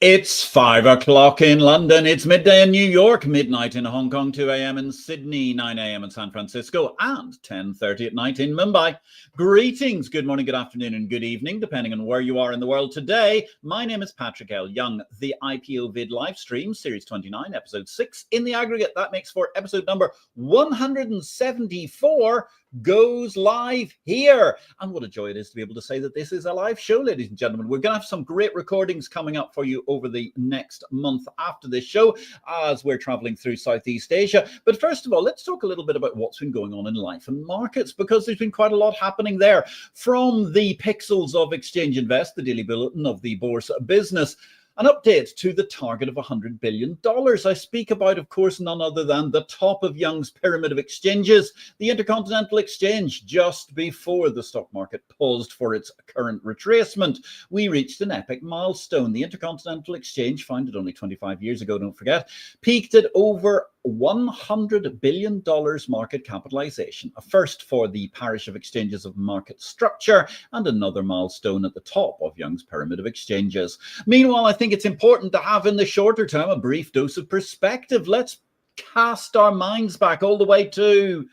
It's 5 o'clock in London, it's midday in New York, midnight in Hong Kong, 2 a.m. in Sydney, 9 a.m. in San Francisco, and 10:30 at night in Mumbai. Greetings, good morning, good afternoon, and good evening, depending on where you are in the world today. My name is Patrick L. Young. The IPO-VID live stream, Series 29, Episode 6. In the aggregate, that makes for episode number 174, goes live here. And what a joy it is to be able to say that this is a live show, ladies and gentlemen. We're going to have some great recordings coming up for you over the next month after this show as we're traveling through Southeast Asia. But first of all, let's talk a little bit about what's been going on in life and markets, because there's been quite a lot happening there. From the pixels of Exchange Invest, the daily bulletin of the Bourse Business, an update to the target of $100 billion. I speak about, of course, none other than the top of Young's pyramid of exchanges, the Intercontinental Exchange. Just before the stock market paused for its current retracement, we reached an epic milestone. The Intercontinental Exchange, founded only 25 years ago, don't forget, peaked at over $100 billion market capitalization, a first for the parish of exchanges of market structure, and another milestone at the top of Young's pyramid of exchanges. Meanwhile, I think it's important to have in the shorter term a brief dose of perspective. Let's cast our minds back all the way to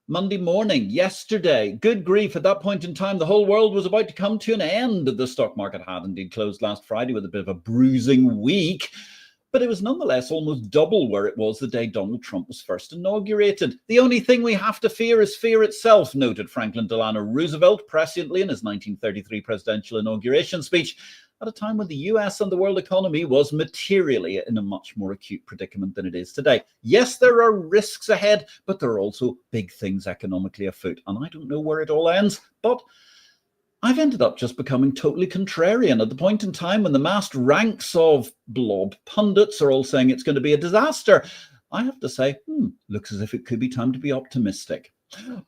Monday morning, yesterday. Good grief, at that point in time, the whole world was about to come to an end. The stock market had indeed closed last Friday with a bit of a bruising week, but it was nonetheless almost double where it was the day Donald Trump was first inaugurated. The only thing we have to fear is fear itself, noted Franklin Delano Roosevelt presciently in his 1933 presidential inauguration speech, at a time when the US and the world economy was materially in a much more acute predicament than it is today. Yes, there are risks ahead, but there are also big things economically afoot, and I don't know where it all ends, but I've ended up just becoming totally contrarian at the point in time when the massed ranks of blob pundits are all saying it's going to be a disaster. I have to say, looks as if it could be time to be optimistic.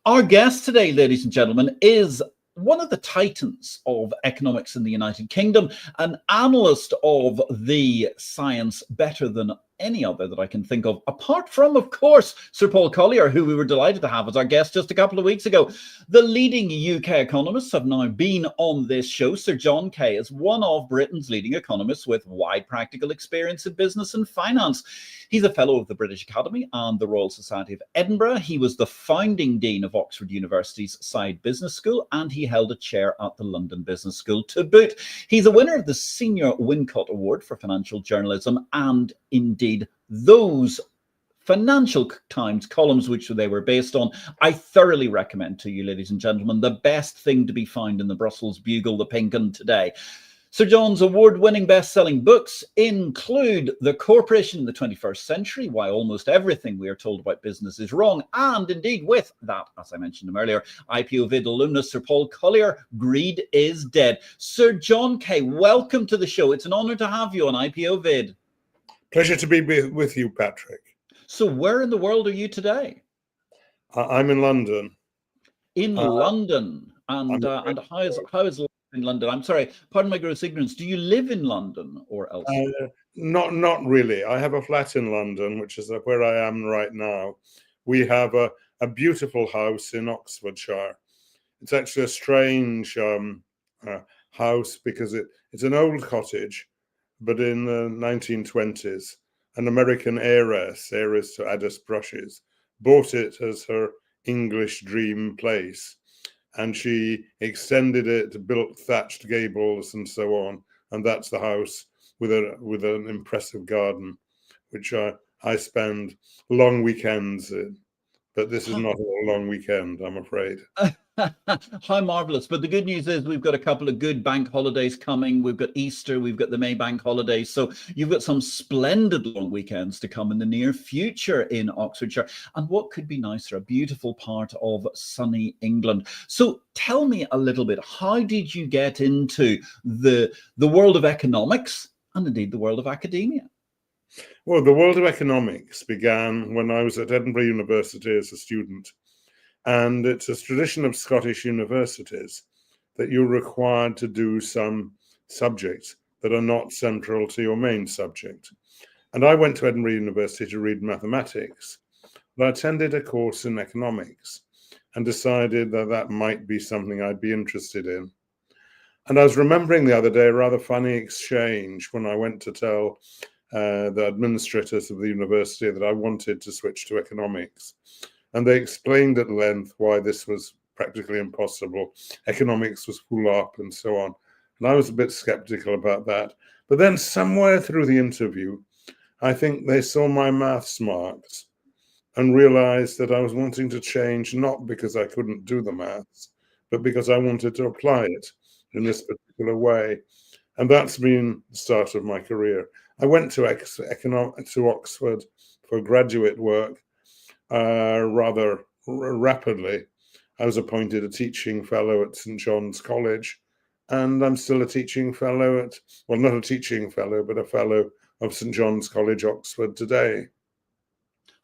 Our guest today, ladies and gentlemen, is one of the titans of economics in the United Kingdom, an analyst of the science better than any other that I can think of, apart from, of course, Sir Paul Collier, who we were delighted to have as our guest just a couple of weeks ago. The leading UK economists have now been on this show. Sir John Kay is one of Britain's leading economists with wide practical experience in business and finance. He's a fellow of the British Academy and the Royal Society of Edinburgh. He was the founding dean of Oxford University's Saïd Business School, and he held a chair at the London Business School to boot. He's a winner of the Senior Wincott Award for financial journalism, and indeed those Financial Times columns which they were based on, I thoroughly recommend to you, ladies and gentlemen. The best thing to be found in the Brussels Bugle, the Pink 'Un today. Sir John's award-winning best-selling books include The Corporation in the 21st Century, Why Almost Everything We Are Told About Business Is Wrong, and indeed with that, as I mentioned him earlier, IPO-VID alumnus Sir Paul Collier, Greed is Dead. Sir John Kay, welcome to the show. It's an honour to have you on IPO-VID. Pleasure to be with you, Patrick. So where in the world are you today? I'm in London. In London? And how is life in London? I'm sorry, pardon my gross ignorance. Do you live in London or elsewhere? Not really. I have a flat in London, which is where I am right now. We have a beautiful house in Oxfordshire. It's actually a strange house because it's an old cottage, but in the 1920s, an American heiress to Addis Brushes, bought it as her English dream place. And she extended it, built thatched gables and so on. And that's the house with an impressive garden, which I spend long weekends in. But this is not a long weekend, I'm afraid. How marvelous. But the good news is we've got a couple of good bank holidays coming. We've got Easter, we've got the May bank holidays. So you've got some splendid long weekends to come in the near future in Oxfordshire. And what could be nicer, a beautiful part of sunny England. So tell me a little bit, how did you get into the world of economics and indeed the world of academia? Well, the world of economics began when I was at Edinburgh University as a student. And it's a tradition of Scottish universities that you're required to do some subjects that are not central to your main subject. And I went to Edinburgh University to read mathematics, but I attended a course in economics and decided that might be something I'd be interested in. And I was remembering the other day a rather funny exchange when I went to tell the administrators of the university that I wanted to switch to economics. And they explained at length why this was practically impossible. Economics was full up and so on. And I was a bit skeptical about that. But then somewhere through the interview, I think they saw my maths marks and realized that I was wanting to change, not because I couldn't do the maths, but because I wanted to apply it in this particular way. And that's been the start of my career. I went to Oxford for graduate work rather rapidly. I was appointed a teaching fellow at St. John's College, and I'm still a teaching fellow at, well, not a teaching fellow, but a fellow of St. John's College, Oxford today.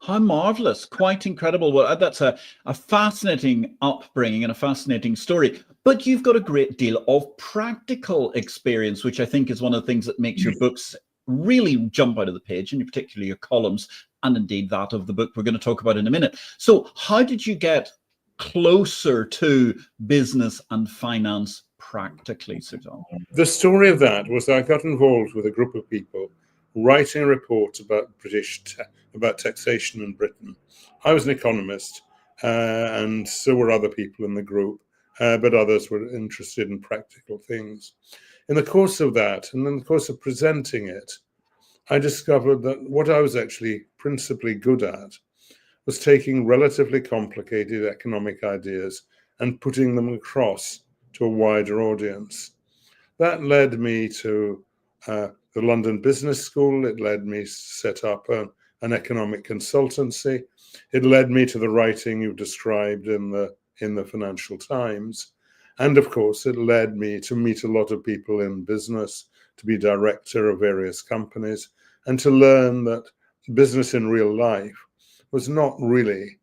How marvelous, quite incredible. Well, that's a fascinating upbringing and a fascinating story. But you've got a great deal of practical experience, which I think is one of the things that makes your books really jump out of the page, and particularly your columns, and indeed that of the book we're going to talk about in a minute. So how did you get closer to business and finance practically, Sir John? The story of that was I got involved with a group of people writing a report about about taxation in Britain. I was an economist, and so were other people in the group, but others were interested in practical things. In the course of that, and in the course of presenting it, I discovered that what I was actually principally good at was taking relatively complicated economic ideas and putting them across to a wider audience. That led me to the London Business School. It led me to set up an economic consultancy. It led me to the writing you described in the Financial Times. And of course, it led me to meet a lot of people in business, to be director of various companies, and to learn that business in real life was not really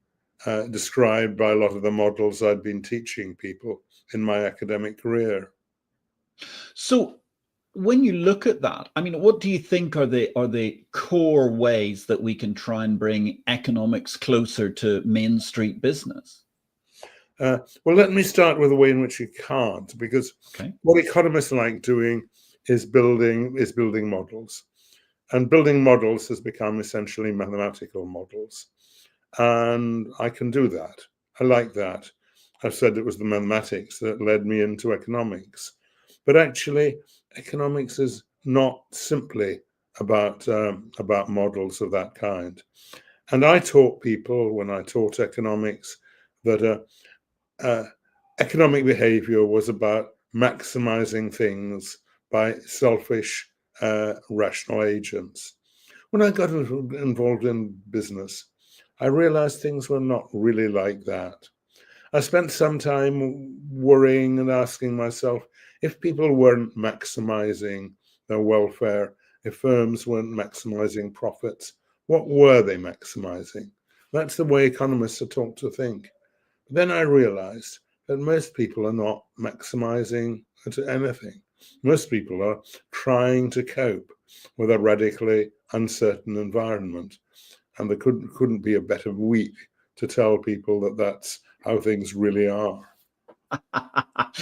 described by a lot of the models I'd been teaching people in my academic career. So when you look at that, I mean, what do you think are the core ways that we can try and bring economics closer to Main Street business? Well, let me start with the way in which you can't, because what economists like doing is building models. And building models has become essentially mathematical models. And I can do that. I like that. I've said it was the mathematics that led me into economics. But actually, economics is not simply about models of that kind. And I taught people, when I taught economics, that economic behavior was about maximizing things by selfish, rational agents. When I got involved in business, I realized things were not really like that. I spent some time worrying and asking myself, if people weren't maximizing their welfare, if firms weren't maximizing profits, what were they maximizing? That's the way economists are taught to think. But then I realized that most people are not maximizing anything. Most people are trying to cope with a radically uncertain environment. And there couldn't be a better week to tell people that that's how things really are.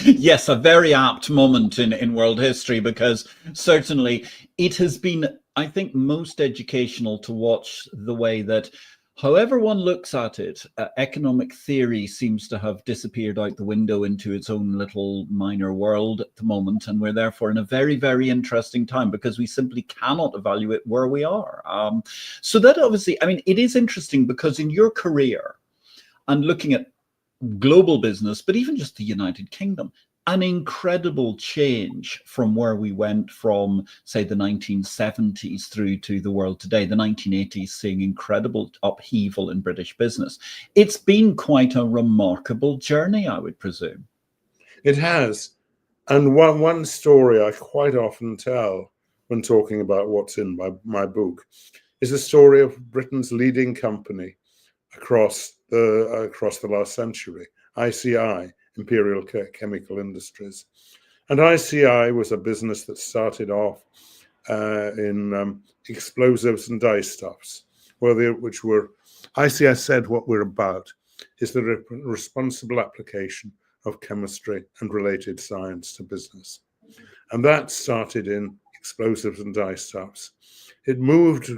Yes, a very apt moment in world history, because certainly it has been, I think, most educational to watch the way that, however one looks at it, economic theory seems to have disappeared out the window into its own little minor world at the moment. And we're therefore in a very, very interesting time, because we simply cannot evaluate where we are. So that obviously, I mean, it is interesting, because in your career and looking at global business, but even just the United Kingdom, an incredible change from where we went from, say, the 1970s through to the world today, the 1980s, seeing incredible upheaval in British business. It's been quite a remarkable journey, I would presume. It has. And one story I quite often tell when talking about what's in my book is the story of Britain's leading company across the last century, ICI, Imperial Chemical Industries. And ICI was a business that started off in explosives and dyestuffs, which were, ICI said, what we're about is the responsible application of chemistry and related science to business. And that started in explosives and dyestuffs. It moved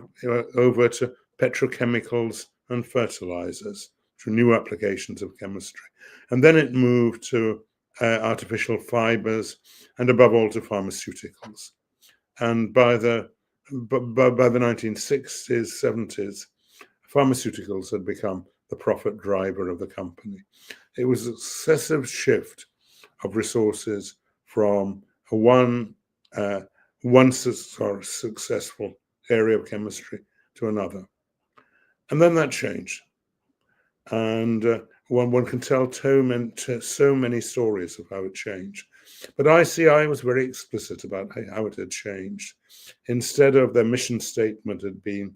over to petrochemicals and fertilizers, which were new applications of chemistry. And then it moved to artificial fibers and above all to pharmaceuticals. And by the 1960s, 70s, pharmaceuticals had become the profit driver of the company. It was a successive shift of resources from one successful area of chemistry to another. And then that changed. And one can tell so many stories of how it changed. But ICI was very explicit about how it had changed. Instead of their mission statement had been,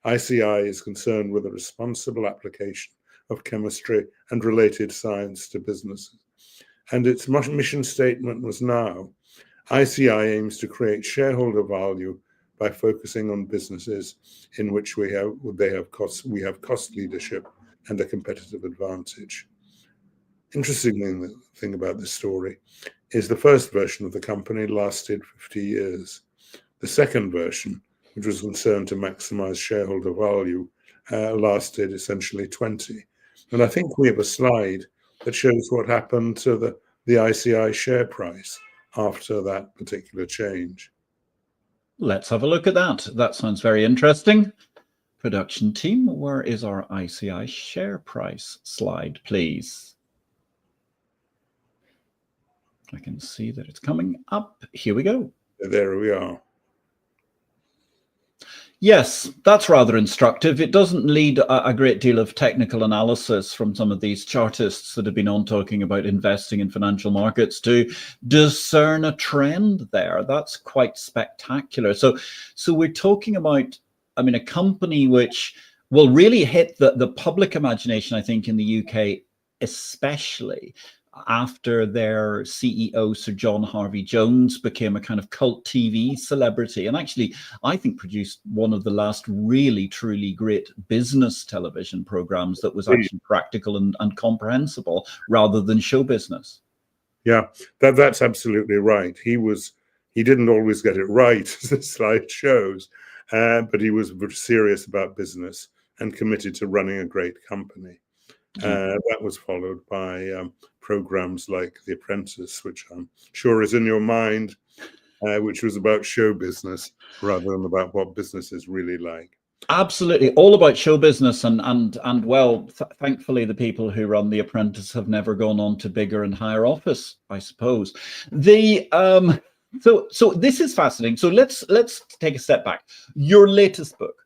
ICI is concerned with the responsible application of chemistry and related science to businesses. And its mission statement was now, ICI aims to create shareholder value by focusing on businesses in which we have cost leadership and a competitive advantage. Interesting thing about this story is the first version of the company lasted 50 years. The second version, which was concerned to maximize shareholder value, lasted essentially 20. And I think we have a slide that shows what happened to the ICI share price after that particular change. Let's have a look at that. That sounds very interesting. Production team, where is our ICI share price slide, please? I can see that it's coming up. Here we go. There we are. Yes, that's rather instructive. It doesn't lead a great deal of technical analysis from some of these chartists that have been on talking about investing in financial markets to discern a trend there. That's quite spectacular. So we're talking about, I mean, a company which will really hit the public imagination, I think, in the UK, especially after their CEO, Sir John Harvey-Jones, became a kind of cult TV celebrity, and actually, I think, produced one of the last really, truly great business television programs that was actually practical and comprehensible rather than show business. Yeah, that's absolutely right. He didn't always get it right, as the slide shows, but he was serious about business and committed to running a great company. That was followed by programs like The Apprentice, which I'm sure is in your mind, which was about show business rather than about what business is really like. Absolutely, all about show business, and well, thankfully, the people who run The Apprentice have never gone on to bigger and higher office, I suppose. So this is fascinating. So let's take a step back. Your latest book,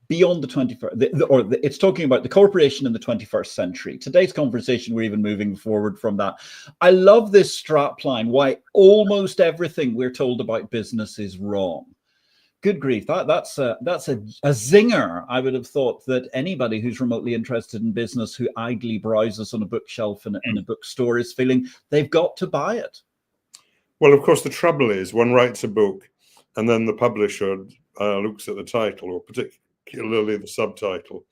Beyond the 21st, it's talking about the corporation in the 21st century. Today's conversation, we're even moving forward from that. I love this strapline, why almost everything we're told about business is wrong. Good grief, that's a zinger. I would have thought that anybody who's remotely interested in business, who idly browses on a bookshelf in a bookstore, is feeling they've got to buy it. Well, of course, the trouble is one writes a book and then the publisher looks at the title, or particularly the subtitle,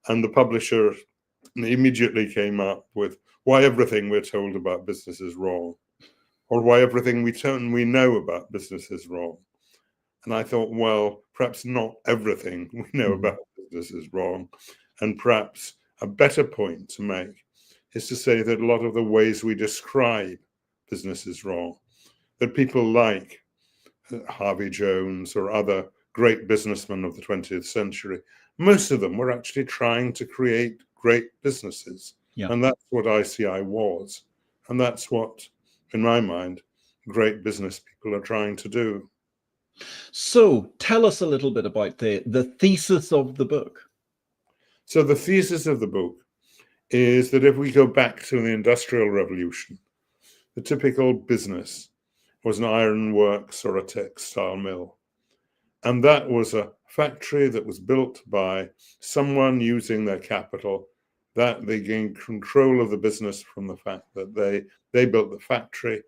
and the publisher immediately came up with why everything we're told about business is wrong, or why everything we know about business is wrong. And I thought, well, perhaps not everything we know about business is wrong, and perhaps a better point to make is to say that a lot of the ways we describe business is wrong, that people like Harvey-Jones or other great businessmen of the 20th century, most of them were actually trying to create great businesses. Yeah. And that's what ICI was. And that's what, in my mind, great business people are trying to do. So tell us a little bit about the thesis of the book. So the thesis of the book is that if we go back to the Industrial Revolution, the typical business was an iron works or a textile mill. And that was a factory that was built by someone using their capital, that they gained control of the business from the fact that they built the factory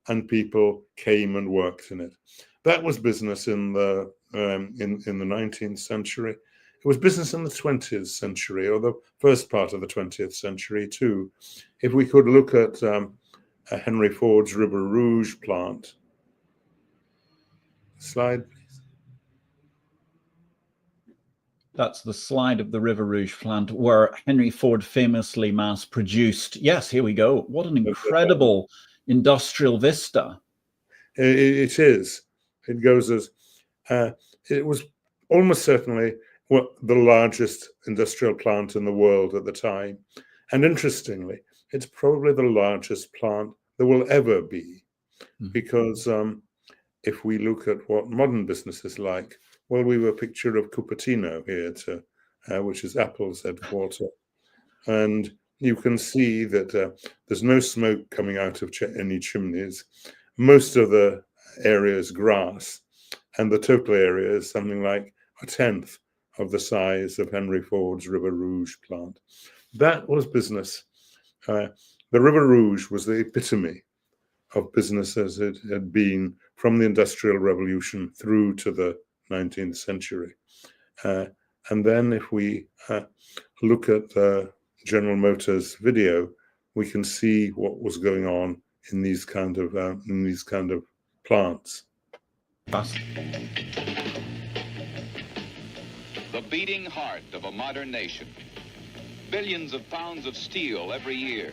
and people came and worked in it. That was business in the 19th century. It was business in the 20th century, or the first part of the 20th century too. If we could look at Henry Ford's River Rouge plant Slide. That's the slide of the River Rouge plant where Henry Ford famously mass produced. Yes, here we go. What an incredible industrial vista. It is. It goes as, it was almost certainly the largest industrial plant in the world at the time. And interestingly, it's probably the largest plant there will ever be. Because if we look at what modern business is like, well, we have a picture of Cupertino here, which is Apple's headquarters. And you can see that there's no smoke coming out of any chimneys. Most of the area is grass, and the total area is something like a tenth of the size of Henry Ford's River Rouge plant. That was business. The River Rouge was the epitome of business as it had been from the Industrial Revolution through to the 19th century. And then if we look at the General Motors video, we can see what was going on in these kind of plants. The beating heart of a modern nation. Billions of pounds of steel every year.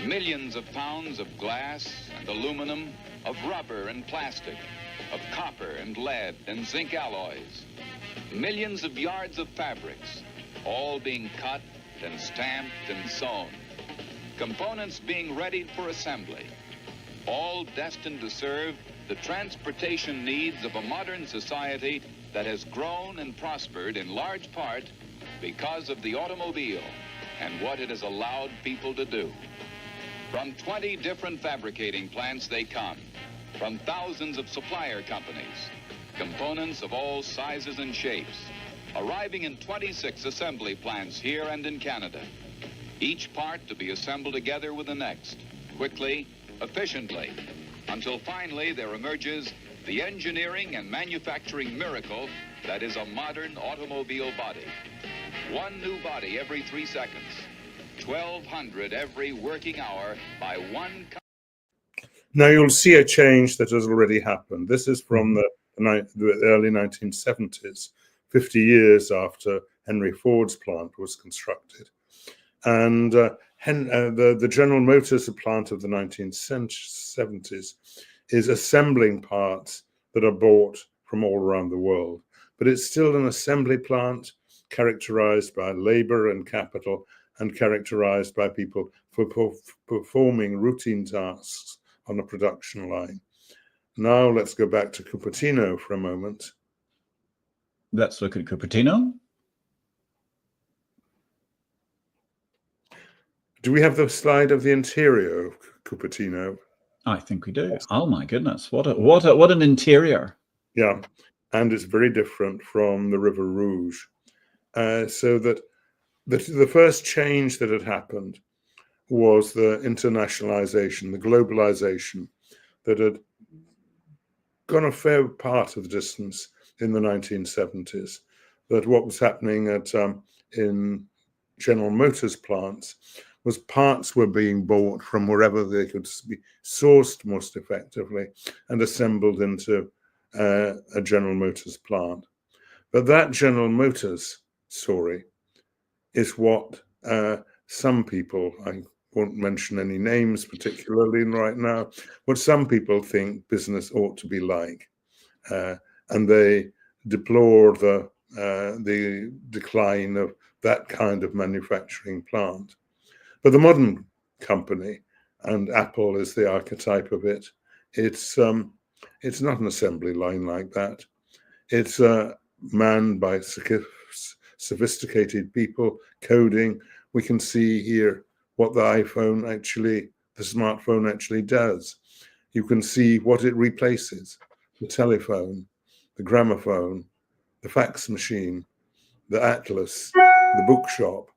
Millions of pounds of glass and aluminum, of rubber and plastic, of copper and lead and zinc alloys. Millions of yards of fabrics, all being cut and stamped and sewn. Components being readied for assembly. All destined to serve the transportation needs of a modern society that has grown and prospered in large part because of the automobile and what it has allowed people to do. From 20 different fabricating plants they come, from thousands of supplier companies, components of all sizes and shapes, arriving in 26 assembly plants here and in Canada. Each part to be assembled together with the next, quickly, efficiently, until finally there emerges the engineering and manufacturing miracle that is a modern automobile body. One new body every 3 seconds. 1,200 every working hour by one. Now you'll see a change that has already happened. This is from the early 1970s, 50 years after Henry Ford's plant was constructed. And the General Motors plant of the 1970s is assembling parts that are bought from all around the world. But it's still an assembly plant characterized by labor and capital, and characterized by people for performing routine tasks on a production line. Now let's go back to Cupertino for a moment. Let's look at Cupertino. Do we have the slide of the interior of Cupertino? I think we do. Oh my goodness, what an interior. Yeah, and it's very different from the River Rouge. So that the first change that had happened was the internationalization, the globalization that had gone a fair part of the distance in the 1970s. That what was happening in General Motors plants was parts were being bought from wherever they could be sourced most effectively and assembled into a General Motors plant. But that General Motors story is what some people, I won't mention any names particularly right now, what some people think business ought to be like. And they deplore the decline of that kind of manufacturing plant. But the modern company, and Apple is the archetype of it, it's not an assembly line like that. It's manned by sophisticated people coding. We can see here what the smartphone actually does. You can see what it replaces: the telephone, the gramophone, the fax machine, the atlas, the bookshop.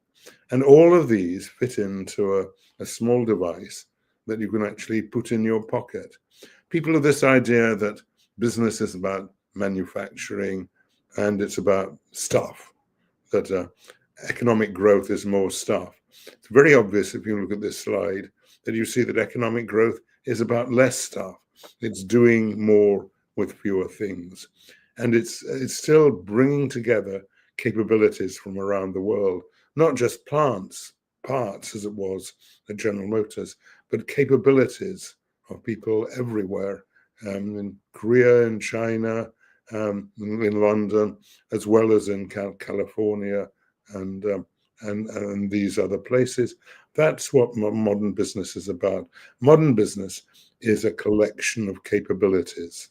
And all of these fit into a small device that you can actually put in your pocket. People have this idea that business is about manufacturing and it's about stuff, that economic growth is more stuff. It's very obvious if you look at this slide that you see that economic growth is about less stuff. It's doing more with fewer things. And it's still bringing together capabilities from around the world, not just parts as it was at General Motors, but capabilities of people everywhere, in Korea, in China, in London, as well as in California and these other places. That's what modern business is about. Modern business is a collection of capabilities,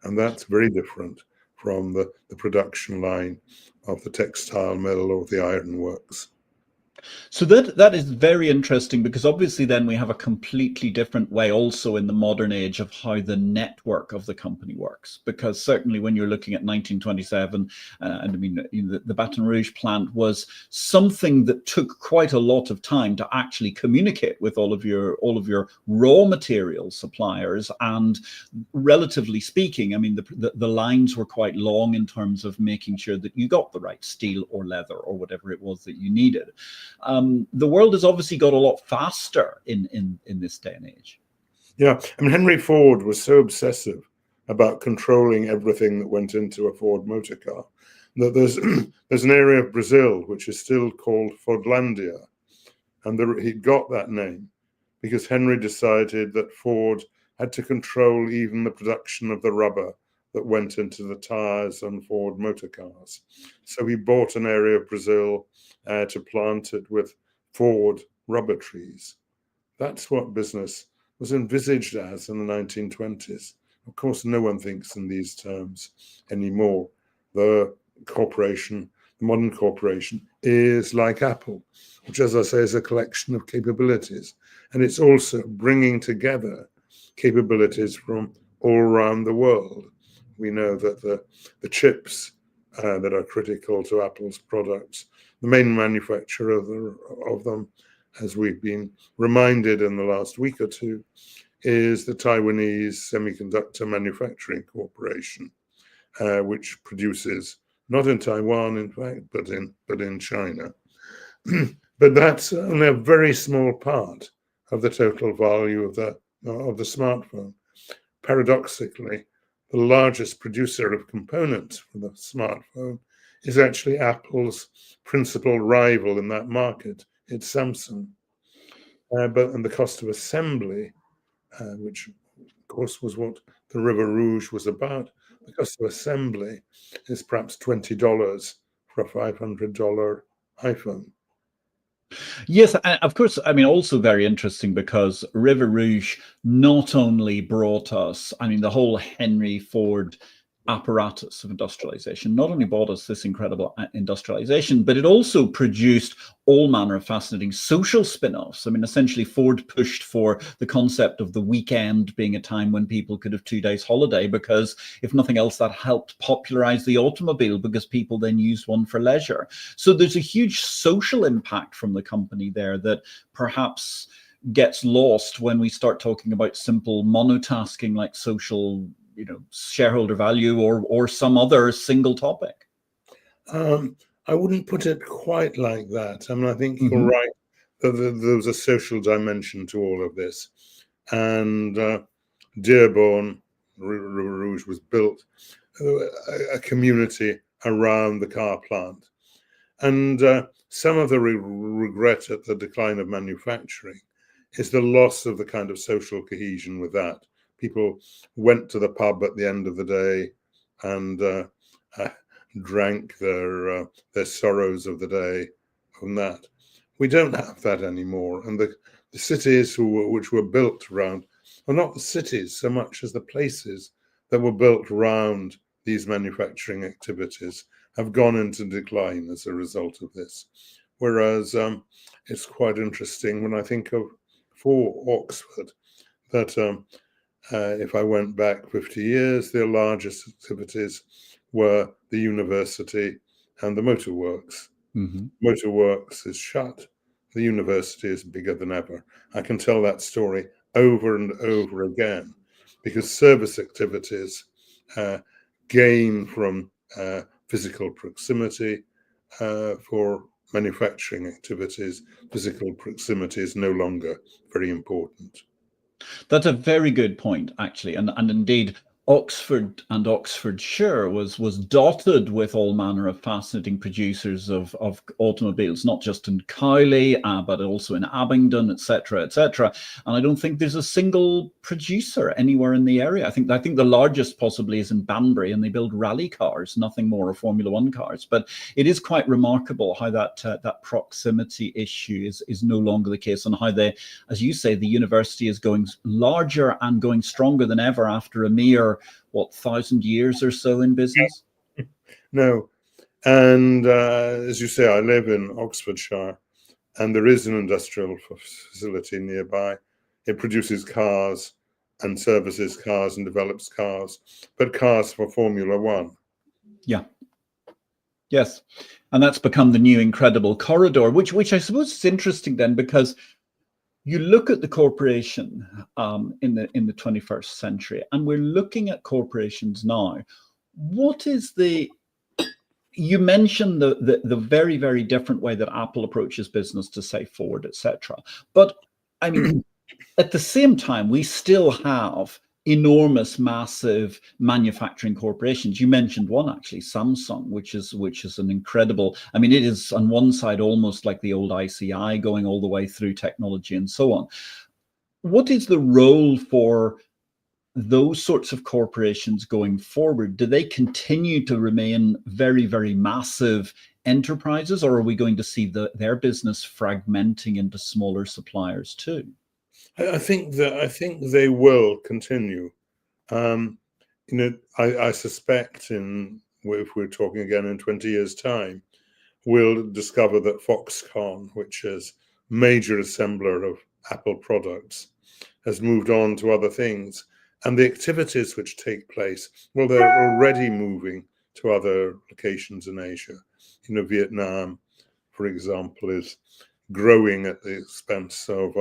and that's very different from the production line of the textile mill or the ironworks. So that is very interesting, because obviously then we have a completely different way also in the modern age of how the network of the company works. Because certainly when you're looking at 1927, and I mean the Baton Rouge plant was something that took quite a lot of time to actually communicate with all of your raw material suppliers. And relatively speaking, I mean the lines were quite long in terms of making sure that you got the right steel or leather or whatever it was that you needed. The world has obviously got a lot faster in this day and age. Yeah, I mean, Henry Ford was so obsessive about controlling everything that went into a Ford motor car that there's an area of Brazil which is still called Fordlandia, and he got that name because Henry decided that Ford had to control even the production of the rubber that went into the tires on Ford motor cars. So he bought an area of Brazil to plant it with Ford rubber trees. That's what business was envisaged as in the 1920s. Of course, no one thinks in these terms anymore. The modern corporation is like Apple, which, as I say, is a collection of capabilities. And it's also bringing together capabilities from all around the world. We know that the chips that are critical to Apple's products, the main manufacturer of them, as we've been reminded in the last week or two, is the Taiwanese Semiconductor Manufacturing Corporation, which produces not in Taiwan, in fact, but in China. But that's only a very small part of the total value of the smartphone. Paradoxically, the largest producer of components for the smartphone is actually Apple's principal rival in that market. It's Samsung. And the cost of assembly, which of course was what the River Rouge was about, the cost of assembly is perhaps $20 for a $500 iPhone. Yes, of course. I mean, also very interesting because River Rouge not only brought us, I mean, the whole Henry Ford apparatus of industrialization not only brought us this incredible industrialization, but it also produced all manner of fascinating social spin-offs. I mean, essentially Ford pushed for the concept of the weekend being a time when people could have 2 days holiday, because if nothing else, that helped popularize the automobile because people then used one for leisure. So there's a huge social impact from the company there that perhaps gets lost when we start talking about simple monotasking like social, shareholder value or some other single topic. I wouldn't put it quite like that. I mean, I think you're right. There was a social dimension to all of this. And Dearborn, River Rouge, was built a community around the car plant. And some of the regret at the decline of manufacturing is the loss of the kind of social cohesion with that. People went to the pub at the end of the day and drank their sorrows of the day from that. We don't have that anymore. And the cities which were built around, well, not the cities so much as the places that were built around these manufacturing activities, have gone into decline as a result of this. Whereas it's quite interesting when I think of for Oxford that if I went back 50 years, their largest activities were the university and the motorworks. Motorworks is shut. The university is bigger than ever. I can tell that story over and over again because service activities gain from physical proximity. For manufacturing activities, physical proximity is no longer very important. That's a very good point, actually. And indeed, Oxford and Oxfordshire was dotted with all manner of fascinating producers of automobiles, not just in Cowley, but also in Abingdon, etc., etc. And I don't think there's a single producer anywhere in the area. I think the largest possibly is in Banbury, and they build rally cars, nothing more, or Formula One cars. But it is quite remarkable how that proximity issue is no longer the case, and how they, as you say, the university is going larger and going stronger than ever after a mere 1,000 years or so in business? No. And as you say, I live in Oxfordshire, and there is an industrial facility nearby. It produces cars and services cars and develops cars, but cars for Formula One. Yeah. Yes. And that's become the new incredible corridor, which I suppose is interesting then, because you look at the corporation in the 21st century, and we're looking at corporations now. What is you mentioned the very, very different way that Apple approaches business to, say, Ford, etc. But I mean, at the same time, we still have enormous, massive manufacturing corporations. You mentioned one, actually, Samsung, which is an incredible, I mean, it is on one side almost like the old ICI, going all the way through technology and so on. What is the role for those sorts of corporations going forward? Do they continue to remain very, very massive enterprises, or are we going to see their business fragmenting into smaller suppliers too? I think they will continue. I suspect if we're talking again in 20 years' time, we'll discover that Foxconn, which is major assembler of Apple products, has moved on to other things. And the activities which take place, well, they're already moving to other locations in Asia. Vietnam, for example, is growing at the expense of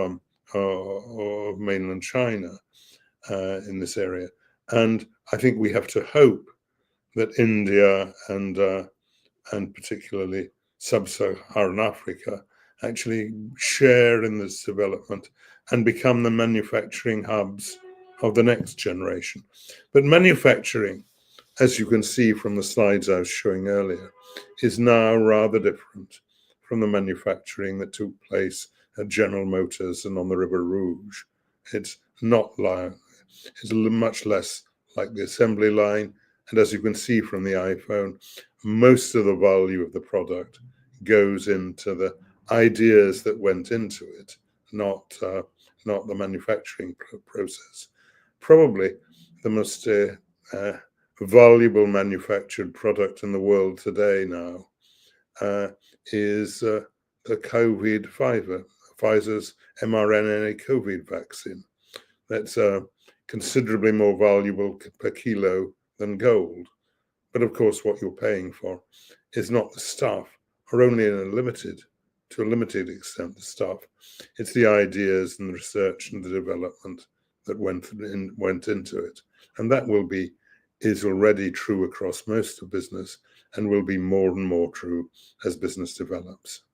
mainland China in this area. And I think we have to hope that India and particularly sub-Saharan Africa actually share in this development and become the manufacturing hubs of the next generation. But manufacturing, as you can see from the slides I was showing earlier, is now rather different from the manufacturing that took place at General Motors and on the River Rouge. It's not like, it's much less like the assembly line. And as you can see from the iPhone, most of the value of the product goes into the ideas that went into it, not the manufacturing process. Probably the most valuable manufactured product in the world today now is the Pfizer's mRNA COVID vaccine. That's considerably more valuable per kilo than gold. But of course, what you're paying for is not the stuff, or only to a limited extent the stuff. It's the ideas and the research and the development that went into it. And that is already true across most of business, and will be more and more true as business develops.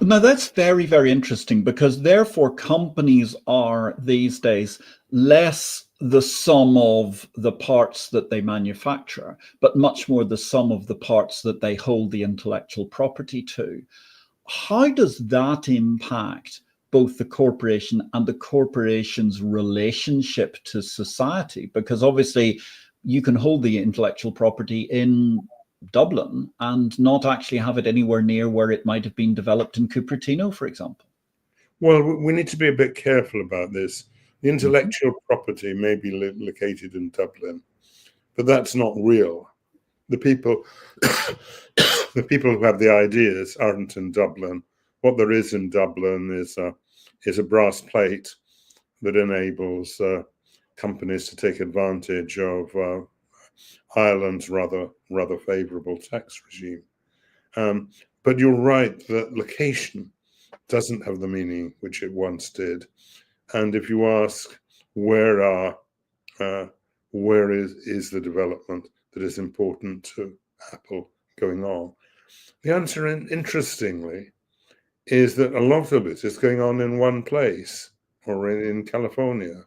Now, that's very, very interesting, because therefore companies are these days less the sum of the parts that they manufacture, but much more the sum of the parts that they hold the intellectual property to. How does that impact both the corporation and the corporation's relationship to society? Because obviously you can hold the intellectual property in Dublin and not actually have it anywhere near where it might have been developed in Cupertino, for example. Well, we need to be a bit careful about this. The intellectual property may be located in Dublin, but that's not real. The people who have the ideas aren't in Dublin. What there is in Dublin is a brass plate that enables companies to take advantage of Ireland's rather favourable tax regime. But you're right that location doesn't have the meaning which it once did. And if you ask where is the development that is important to Apple going on, the answer, interestingly, is that a lot of it is going on in one place, or in California,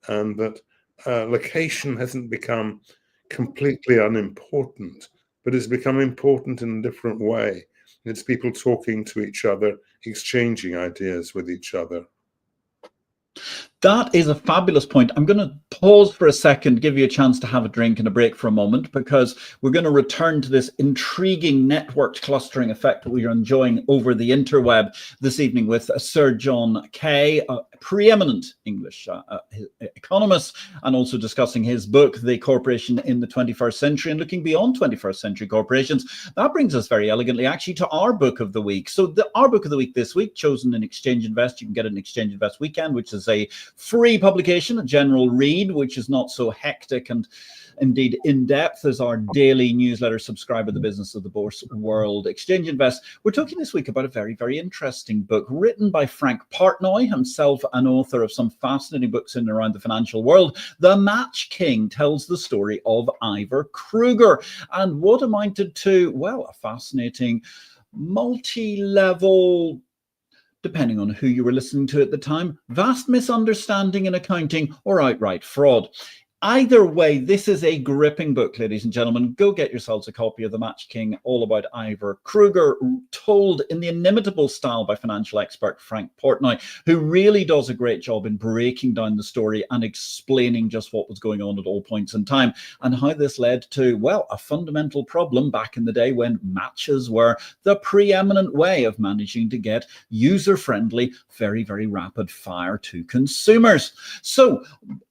and that location hasn't become completely unimportant, but it's become important in a different way. It's people talking to each other, exchanging ideas with each other. That is a fabulous point. I'm going to pause for a second, give you a chance to have a drink and a break for a moment, because we're going to return to this intriguing networked clustering effect that we are enjoying over the interweb this evening with Sir John Kay, a preeminent English economist, and also discussing his book, The Corporation in the 21st Century, and looking beyond 21st century corporations. That brings us very elegantly actually to our book of the week. So our book of the week this week, chosen in Exchange Invest. You can get it in Exchange Invest Weekend, which is a free publication, a general read, which is not so hectic and indeed in-depth as our daily newsletter subscriber, The Business of the Bourse World. Exchange Invest. We're talking this week about a very, very interesting book written by Frank Partnoy, himself an author of some fascinating books in and around the financial world. The Match King tells the story of Ivor Kruger and what amounted to, well, a fascinating multi-level, depending on who you were listening to at the time, vast misunderstanding in accounting or outright fraud. Either way, this is a gripping book, ladies and gentlemen. Go get yourselves a copy of The Match King, all about Ivor Kruger, told in the inimitable style by financial expert Frank Partnoy, who really does a great job in breaking down the story and explaining just what was going on at all points in time and how this led to, well, a fundamental problem back in the day when matches were the preeminent way of managing to get user-friendly, very, very rapid fire to consumers. So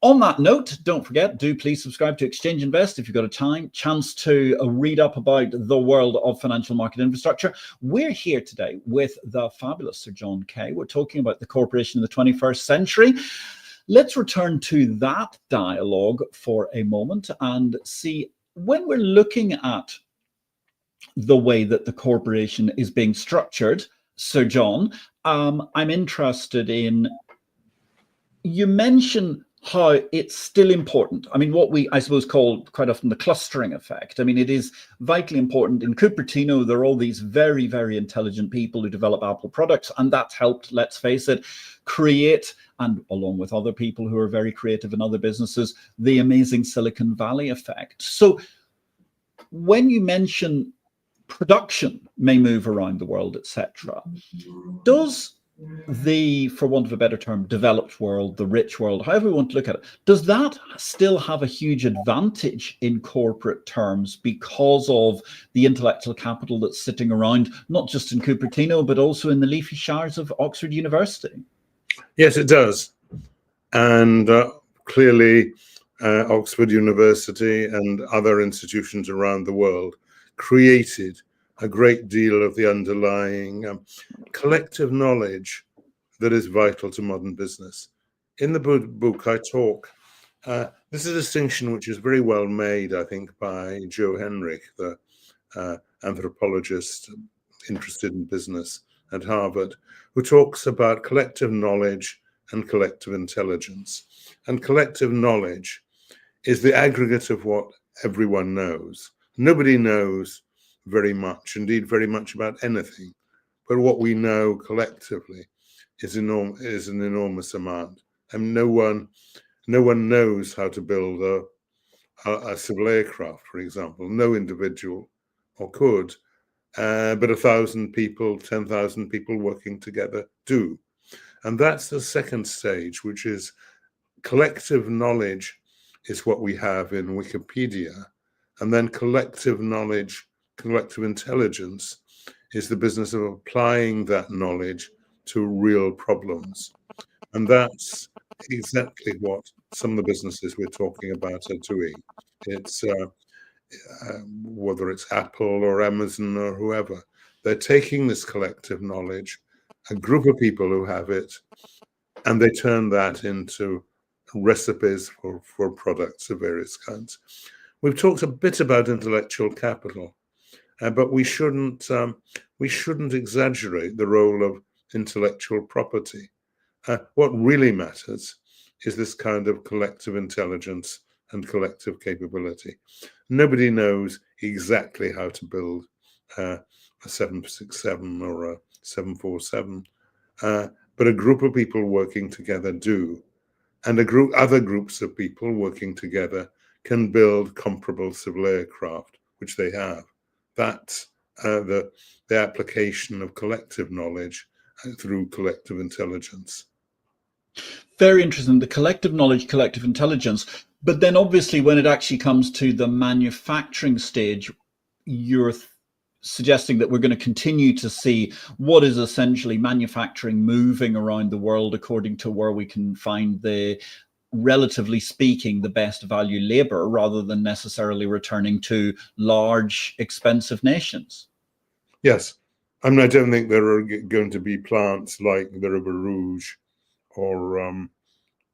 on that note, don't forget, do please subscribe to Exchange Invest if you've got a chance to read up about the world of financial market infrastructure. We're here today with the fabulous Sir John Kay. We're talking about the corporation in the 21st century. Let's return to that dialogue for a moment and see, when we're looking at the way that the corporation is being structured, Sir John, I'm interested in, you mentioned how it's still important. I mean, what we, I suppose, call quite often the clustering effect. I mean, it is vitally important. In Cupertino, there are all these very, very intelligent people who develop Apple products, and that's helped, let's face it, create, and along with other people who are very creative in other businesses, the amazing Silicon Valley effect. So when you mention production may move around the world, etc., does the, for want of a better term, developed world, the rich world, however we want to look at it, does that still have a huge advantage in corporate terms because of the intellectual capital that's sitting around, not just in Cupertino, but also in the leafy shires of Oxford University? Yes, it does. And clearly, Oxford University and other institutions around the world created a great deal of the underlying collective knowledge that is vital to modern business. In the book, I talk, this is a distinction which is very well made, I think, by Joe Henrich, the anthropologist interested in business at Harvard, who talks about collective knowledge and collective intelligence. And collective knowledge is the aggregate of what everyone knows. Nobody knows very much, indeed very much about anything, but what we know collectively is an enormous amount, and no one knows how to build a civil aircraft, for example. No individual, or could, but 1,000 people, 10,000 people working together do. And that's the second stage, which is collective knowledge is what we have in Wikipedia, and then collective knowledge, collective intelligence is the business of applying that knowledge to real problems. And that's exactly what some of the businesses we're talking about are doing. It's whether it's Apple or Amazon or whoever, they're taking this collective knowledge, a group of people who have it, and they turn that into recipes for products of various kinds. We've talked a bit about intellectual capital, but we shouldn't exaggerate the role of intellectual property. What really matters is this kind of collective intelligence and collective capability. Nobody knows exactly how to build a 767 or a 747, but a group of people working together do. and other groups of people working together can build comparable civil aircraft, which they have. That's the application of collective knowledge through collective intelligence. Very interesting. The collective knowledge, collective intelligence. But then obviously when it actually comes to the manufacturing stage, you're suggesting that we're going to continue to see what is essentially manufacturing moving around the world according to where we can find the, relatively speaking, the best value labor, rather than necessarily returning to large, expensive nations. Yes. I mean, I don't think there are going to be plants like the River Rouge or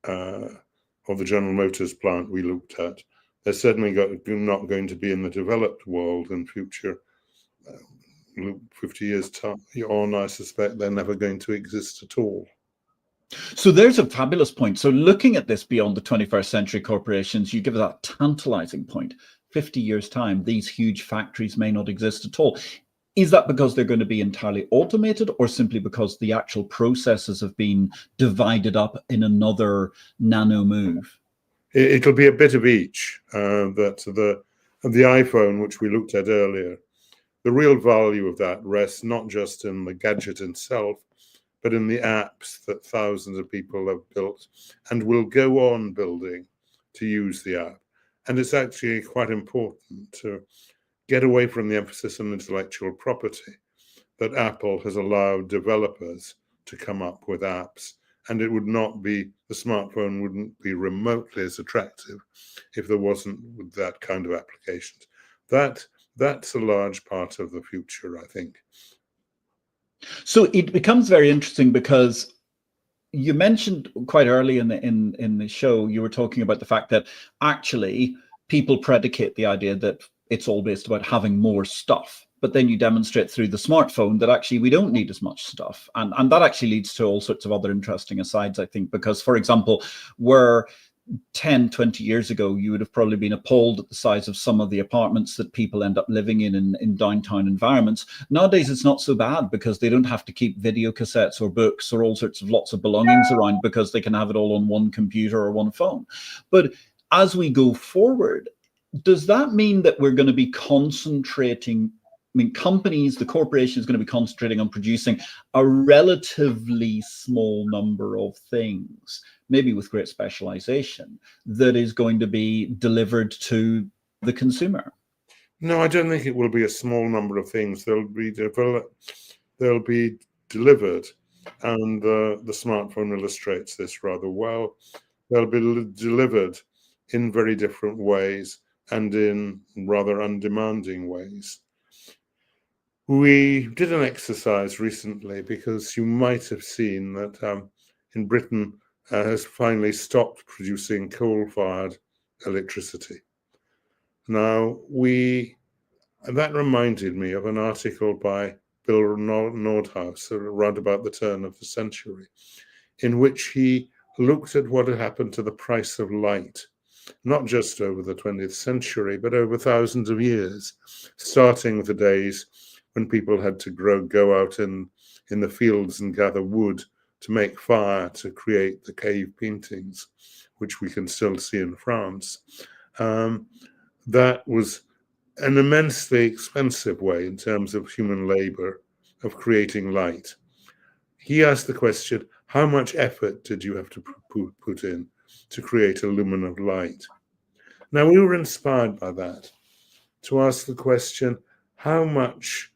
the General Motors plant we looked at. They're certainly not going to be in the developed world in future. 50 years on, I suspect they're never going to exist at all. So there's a fabulous point. So looking at this beyond the 21st century corporations, you give that tantalizing point. 50 years' time, these huge factories may not exist at all. Is that because they're going to be entirely automated, or simply because the actual processes have been divided up in another nano move? It'll be a bit of each. That the iPhone, which we looked at earlier, the real value of that rests not just in the gadget itself, but in the apps that thousands of people have built and will go on building to use the app. And it's actually quite important to get away from the emphasis on intellectual property, that Apple has allowed developers to come up with apps, and it would not be, the smartphone wouldn't be remotely as attractive if there wasn't that kind of applications. That's a large part of the future, I think. So it becomes very interesting, because you mentioned quite early in the show, you were talking about the fact that actually people predicate the idea that it's all based about having more stuff. But then you demonstrate through the smartphone that actually we don't need as much stuff. And that actually leads to all sorts of other interesting asides, I think, because, for example, where 10, 20 years ago, you would have probably been appalled at the size of some of the apartments that people end up living in downtown environments. Nowadays, it's not so bad, because they don't have to keep video cassettes or books or all sorts of lots of belongings around, because they can have it all on one computer or one phone. But as we go forward, does that mean that we're going to be concentrating, I mean, companies, the corporation is going to be concentrating on producing a relatively small number of things, maybe with great specialization, that is going to be delivered to the consumer? No, I don't think it will be a small number of things. They'll be delivered, and the smartphone illustrates this rather well. They'll be delivered in very different ways and in rather undemanding ways. We did an exercise recently, because you might have seen that in Britain has finally stopped producing coal-fired electricity. Now, that reminded me of an article by Bill Nordhaus around about the turn of the century, in which he looked at what had happened to the price of light, not just over the 20th century, but over thousands of years, starting with the days when people had to go out in the fields and gather wood to make fire to create the cave paintings, which we can still see in France. That was an immensely expensive way in terms of human labor of creating light. He asked the question, how much effort did you have to put in to create a lumen of light? Now, we were inspired by that to ask the question, how much,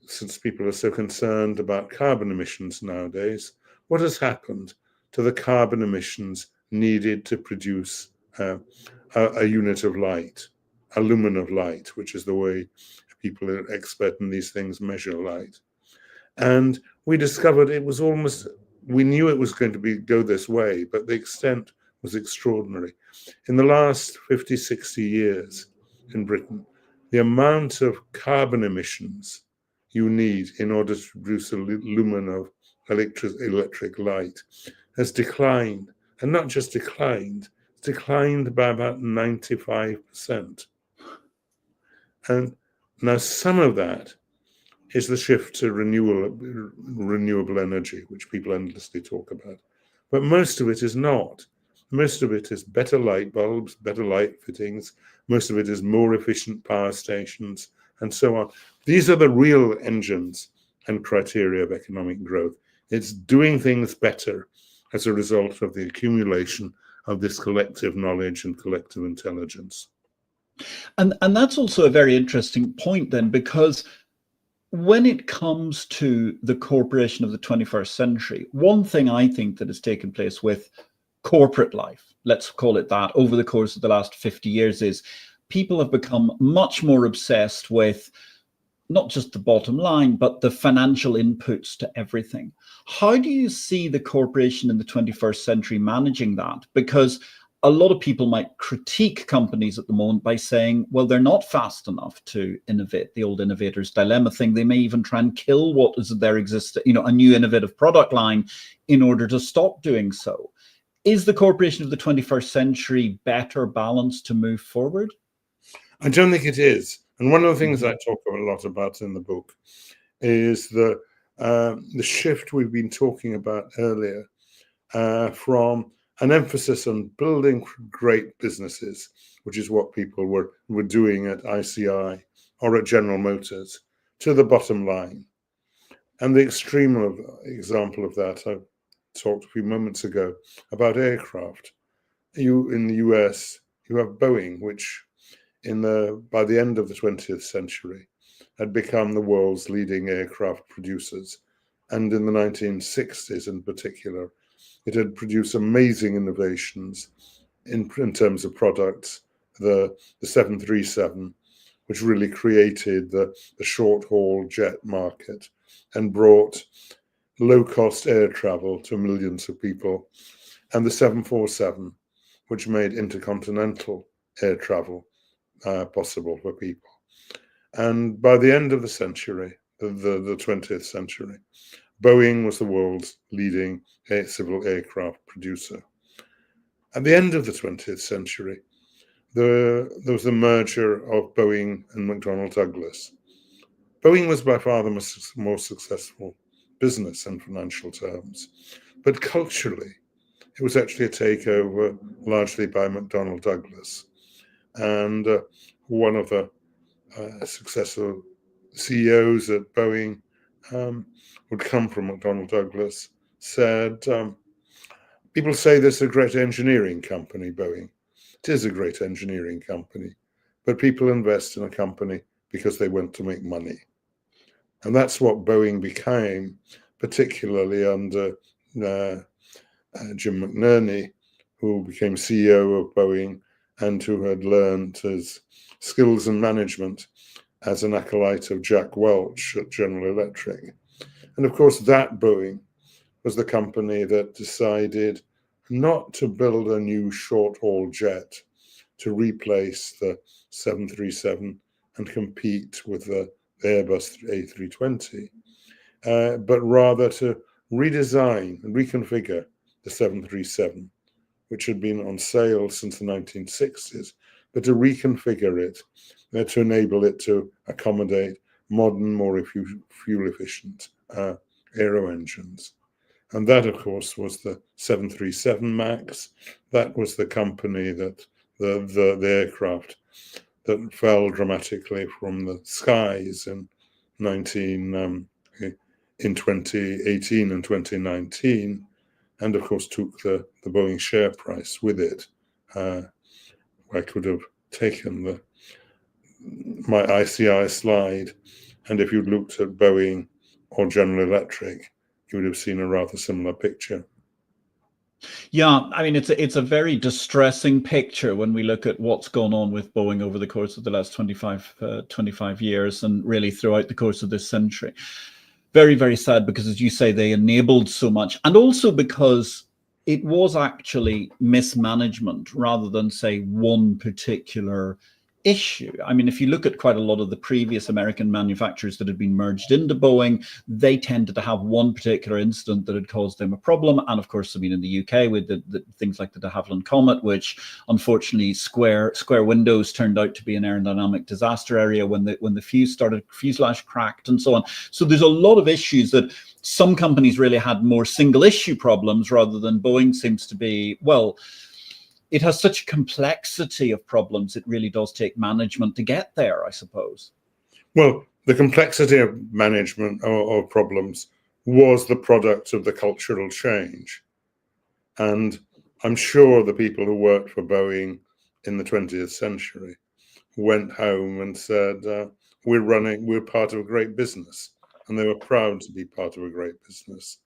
since people are so concerned about carbon emissions nowadays, what has happened to the carbon emissions needed to produce a unit of light, a lumen of light, which is the way people are expert in these things measure light. And we discovered it was almost, we knew it was going to go this way, but the extent was extraordinary. In the last 50, 60 years in Britain, the amount of carbon emissions you need in order to produce a lumen of electric light has declined. And not just declined, it's declined by about 95%. And now some of that is the shift to renewable energy, which people endlessly talk about. But most of it is not. Most of it is better light bulbs, better light fittings. Most of it is more efficient power stations, and so on. These are the real engines and criteria of economic growth. It's doing things better as a result of the accumulation of this collective knowledge and collective intelligence. And that's also a very interesting point then, because when it comes to the corporation of the 21st century, one thing I think that has taken place with corporate life, let's call it that, over the course of the last 50 years is people have become much more obsessed with not just the bottom line, but the financial inputs to everything. How do you see the corporation in the 21st century managing that? Because a lot of people might critique companies at the moment by saying, well, they're not fast enough to innovate, the old innovator's dilemma thing. They may even try and kill what is their existing, a new innovative product line in order to stop doing so. Is the corporation of the 21st century better balanced to move forward? I don't think it is. And one of the things I talk a lot about in the book is the shift we've been talking about earlier from an emphasis on building great businesses, which is what people were doing at ICI or at General Motors, to the bottom line. And the extreme example of that, I talked a few moments ago about aircraft. In the US, you have Boeing, which by the end of the 20th century had become the world's leading aircraft producers. And in the 1960s in particular, it had produced amazing innovations in terms of products. The 737, which really created the short-haul jet market and brought low-cost air travel to millions of people, and the 747, which made intercontinental air travel possible for people. And by the end of the century, the 20th century, Boeing was the world's leading civil aircraft producer. At the end of the 20th century, there was the merger of Boeing and McDonnell Douglas. Boeing was by far the more successful business in financial terms, but culturally, it was actually a takeover largely by McDonnell Douglas. And one of the successful CEOs at Boeing would come from McDonnell Douglas, said, people say this is a great engineering company, Boeing. It is a great engineering company, but people invest in a company because they want to make money. And that's what Boeing became, particularly under Jim McNerney, who became CEO of Boeing and who had learned his skills in management as an acolyte of Jack Welch at General Electric. And of course, that Boeing was the company that decided not to build a new short-haul jet to replace the 737 and compete with the Airbus A320, but rather to redesign and reconfigure the 737, which had been on sale since the 1960s, but to reconfigure it to enable it to accommodate modern, more fuel-efficient aero engines. And that, of course, was the 737 MAX. That was the company that the aircraft that fell dramatically from the skies in 2018 and 2019, and of course took the Boeing share price with it. I could have taken my ICI slide, and if you'd looked at Boeing or General Electric, you would have seen a rather similar picture. Yeah, I mean, it's a very distressing picture when we look at what's gone on with Boeing over the course of the last 25 years and really throughout the course of this century. Very, very sad, because as you say, they enabled so much, and also because it was actually mismanagement rather than, say, one particular issue. I mean, if you look at quite a lot of the previous American manufacturers that had been merged into Boeing, they tended to have one particular incident that had caused them a problem. And of course, I mean, in the UK with the things like the de Havilland Comet, which unfortunately square windows turned out to be an aerodynamic disaster area when the fuselage cracked and so on. So there's a lot of issues that some companies really had more single issue problems, rather than Boeing seems to be, well, it has such complexity of problems. It really does take management to get there, I suppose. Well, the complexity of management or problems was the product of the cultural change. And I'm sure the people who worked for Boeing in the 20th century went home and said, we're part of a great business. And they were proud to be part of a great business.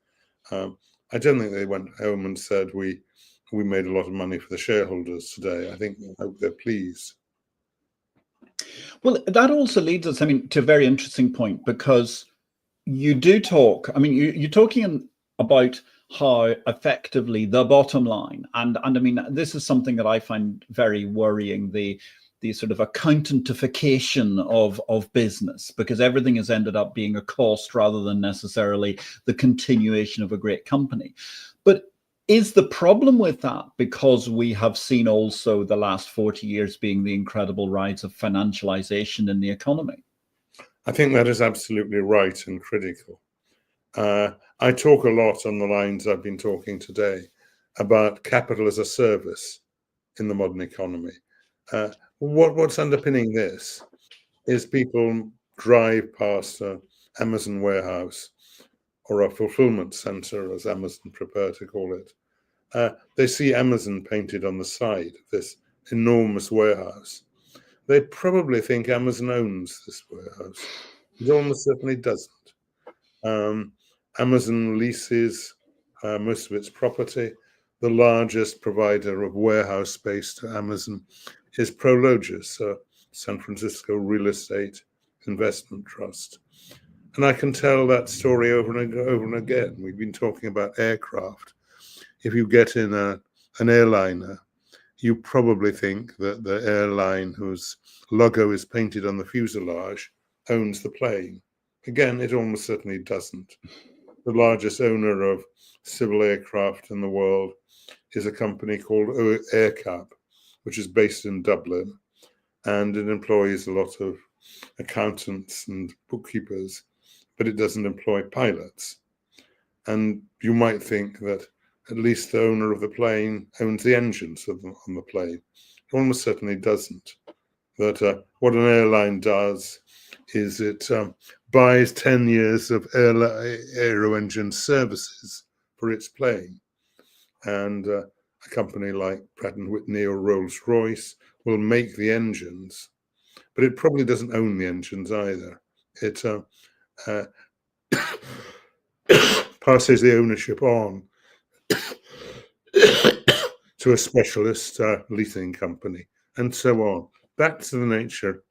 I don't think they went home and said, we made a lot of money for the shareholders today. I hope they're pleased. Well, that also leads us, to a very interesting point, because you do talk, you're talking about how effectively the bottom line, and this is something that I find very worrying, the sort of accountantification of business, because everything has ended up being a cost rather than necessarily the continuation of a great company. But is the problem with that because we have seen also the last 40 years being the incredible rise of financialization in the economy? I think that is absolutely right and critical. I talk a lot on the lines I've been talking today about capital as a service in the modern economy. What's underpinning this is people drive past an Amazon warehouse or a fulfillment center, as Amazon prefer to call it. They see Amazon painted on the side of this enormous warehouse. They probably think Amazon owns this warehouse. It almost certainly doesn't. Amazon leases most of its property. The largest provider of warehouse space to Amazon is Prologis, a San Francisco real estate investment trust. And I can tell that story over and again. We've been talking about aircraft. If you get in an airliner, you probably think that the airline whose logo is painted on the fuselage owns the plane. Again, it almost certainly doesn't. The largest owner of civil aircraft in the world is a company called AerCap, which is based in Dublin, and it employs a lot of accountants and bookkeepers, but it doesn't employ pilots. And you might think that at least the owner of the plane owns the engines on the plane. It almost certainly doesn't. That what an airline does is it buys 10 years of aero engine services for its plane. And a company like Pratt & Whitney or Rolls-Royce will make the engines, but it probably doesn't own the engines either. It passes the ownership on to a specialist leasing company, and so on. That's the nature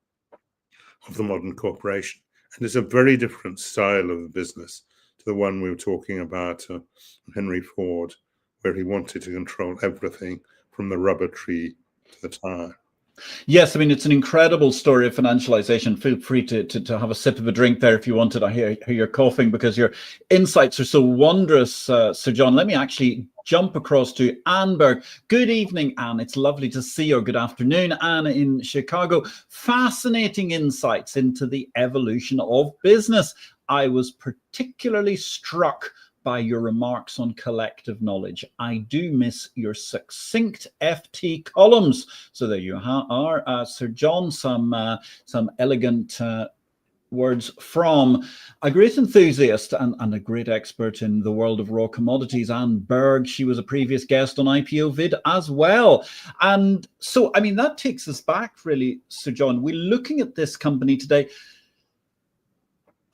of the modern corporation. And it's a very different style of business to the one we were talking about, Henry Ford, where he wanted to control everything from the rubber tree to the tire. Yes, it's an incredible story of financialization. Feel free to have a sip of a drink there if you wanted. I hear you're coughing because your insights are so wondrous, Sir John. Let me actually jump across to Annberg. Good evening, Anne. It's lovely to see you. Good afternoon, Anne in Chicago. Fascinating insights into the evolution of business. I was particularly struck by your remarks on collective knowledge. I do miss your succinct FT columns. So there you are, Sir John, some elegant words from a great enthusiast and a great expert in the world of raw commodities, Anne Berg. She was a previous guest on IPO-VID as well. And so, that takes us back really, Sir John. We're looking at this company today.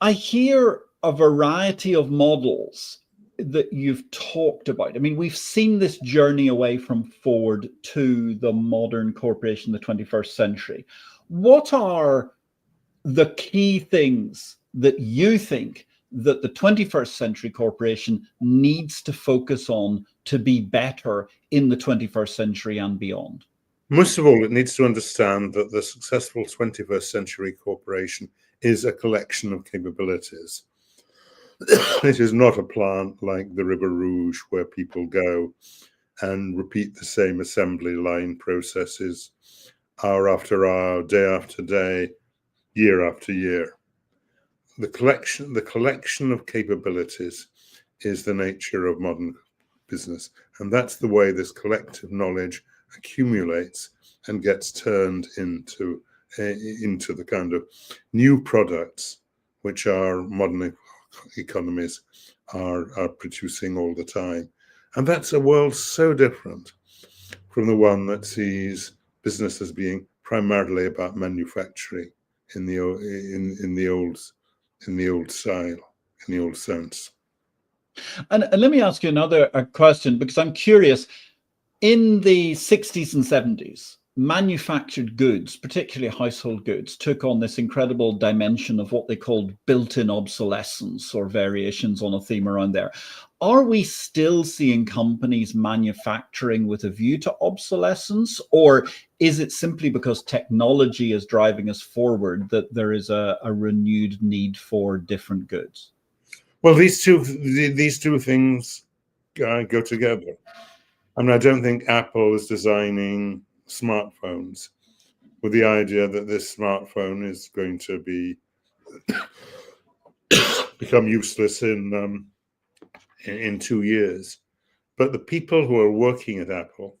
I hear a variety of models that you've talked about. We've seen this journey away from Ford to the modern corporation, the 21st century. What are the key things that you think that the 21st century corporation needs to focus on to be better in the 21st century and beyond? Most of all, it needs to understand that the successful 21st century corporation is a collection of capabilities. It is not a plant like the River Rouge where people go and repeat the same assembly line processes hour after hour, day after day, year after year. The collection of capabilities is the nature of modern business, and that's the way this collective knowledge accumulates and gets turned into the kind of new products which our modern economies are producing all the time. And that's a world so different from the one that sees business as being primarily about manufacturing in the old style, in the old sense. And let me ask you another question, because I'm curious. In the 60s and 70s, manufactured goods, particularly household goods, took on this incredible dimension of what they called built-in obsolescence, or variations on a theme around there. Are we still seeing companies manufacturing with a view to obsolescence, or is it simply because technology is driving us forward that there is a renewed need for different goods? Well, these two things go together. I mean, I don't think Apple is designing smartphones with the idea that this smartphone is going to become useless in 2 years. But the people who are working at Apple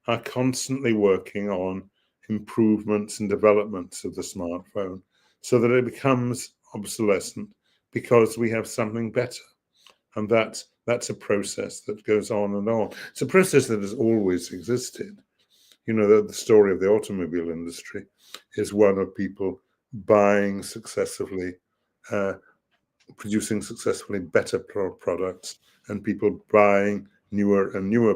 are constantly working on improvements and developments of the smartphone so that it becomes obsolescent because we have something better. And that's a process that goes on and on. It's a process that has always existed. You know, the story of the automobile industry is one of people buying successively, producing successfully better products, and people buying newer and newer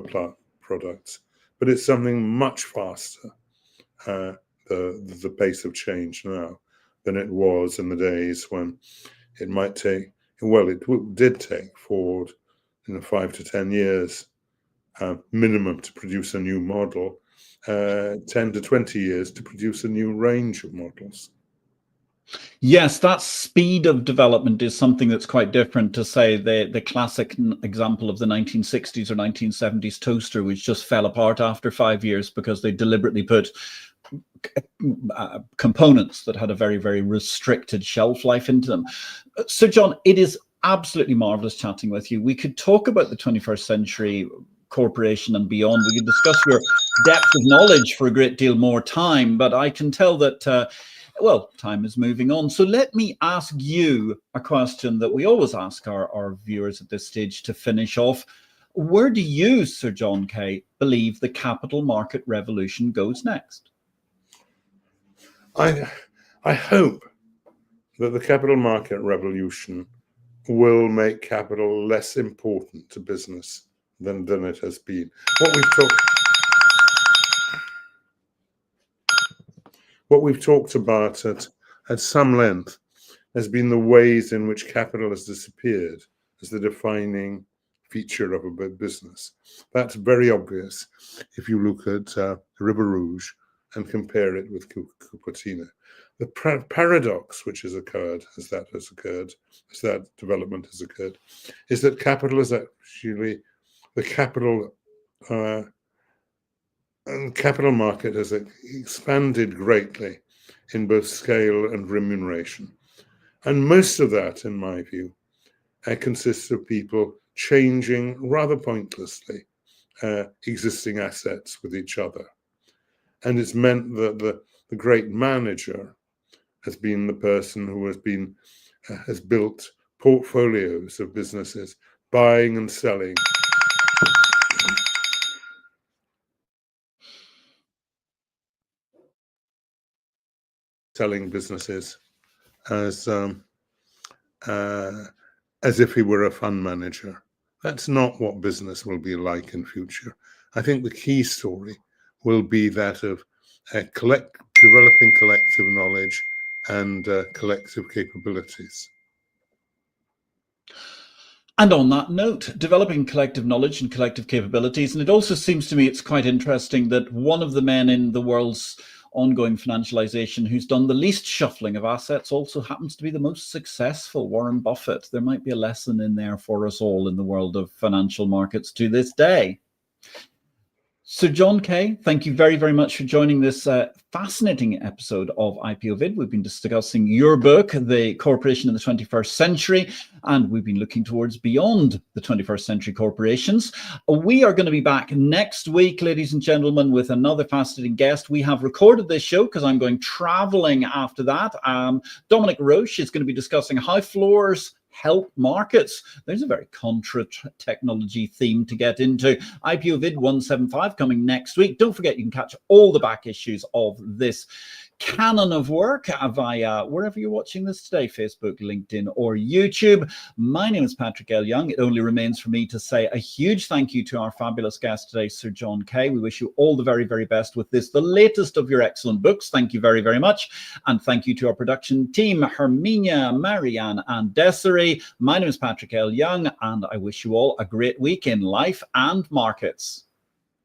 products. But it's something much faster, the pace of change now, than it was in the days when it might take, well, it did take Ford 5 to 10 years minimum to produce a new model, 10 to 20 years to produce a new range of models. Yes, that speed of development is something that's quite different to, say, the classic example of the 1960s or 1970s toaster, which just fell apart after 5 years because they deliberately put components that had a very, very restricted shelf life into them. So, John, it is absolutely marvelous chatting with you. We could talk about the 21st century corporation and beyond. We could discuss your depth of knowledge for a great deal more time, but I can tell that well, time is moving on. So let me ask you a question that we always ask our viewers at this stage to finish off. Where do you, Sir John Kay, believe the capital market revolution goes next? I hope that the capital market revolution will make capital less important to business than it has been. What we've talked about at some length has been the ways in which capital has disappeared as the defining feature of a business. That's very obvious if you look at River Rouge and compare it with Cupertino. The paradox which has occurred as that development has occurred, is that capital is actually the capital market has expanded greatly in both scale and remuneration. And most of that, in my view, consists of people changing rather pointlessly existing assets with each other. And it's meant that the great manager has been the person who has built portfolios of businesses, buying and selling. Selling businesses as if he were a fund manager. That's not what business will be like in future. I think the key story will be that of developing collective knowledge and collective capabilities. And on that note, developing collective knowledge and collective capabilities, and it also seems to me it's quite interesting that one of the men in the world's ongoing financialization who's done the least shuffling of assets also happens to be the most successful, Warren Buffett. There might be a lesson in there for us all in the world of financial markets to this day. Sir John Kay, thank you very, very much for joining this fascinating episode of IPO-VID. We've been discussing your book, The Corporation in the 21st Century, and we've been looking towards beyond the 21st century corporations. We are going to be back next week, ladies and gentlemen, with another fascinating guest. We have recorded this show because I'm going traveling after that. Dominic Roche is going to be discussing how floors help markets. There's a very contra technology theme to get into. IPO-VID 175 coming next week. Don't forget, you can catch all the back issues of this canon of work via wherever you're watching this today, Facebook, LinkedIn, or YouTube. My name is Patrick L. Young. It only remains for me to say a huge thank you to our fabulous guest today, Sir John Kay. We wish you all the very, very best with this, the latest of your excellent books. Thank you very, very much. And thank you to our production team, Herminia, Marianne, and Desiree. My name is Patrick L. Young, and I wish you all a great week in life and markets.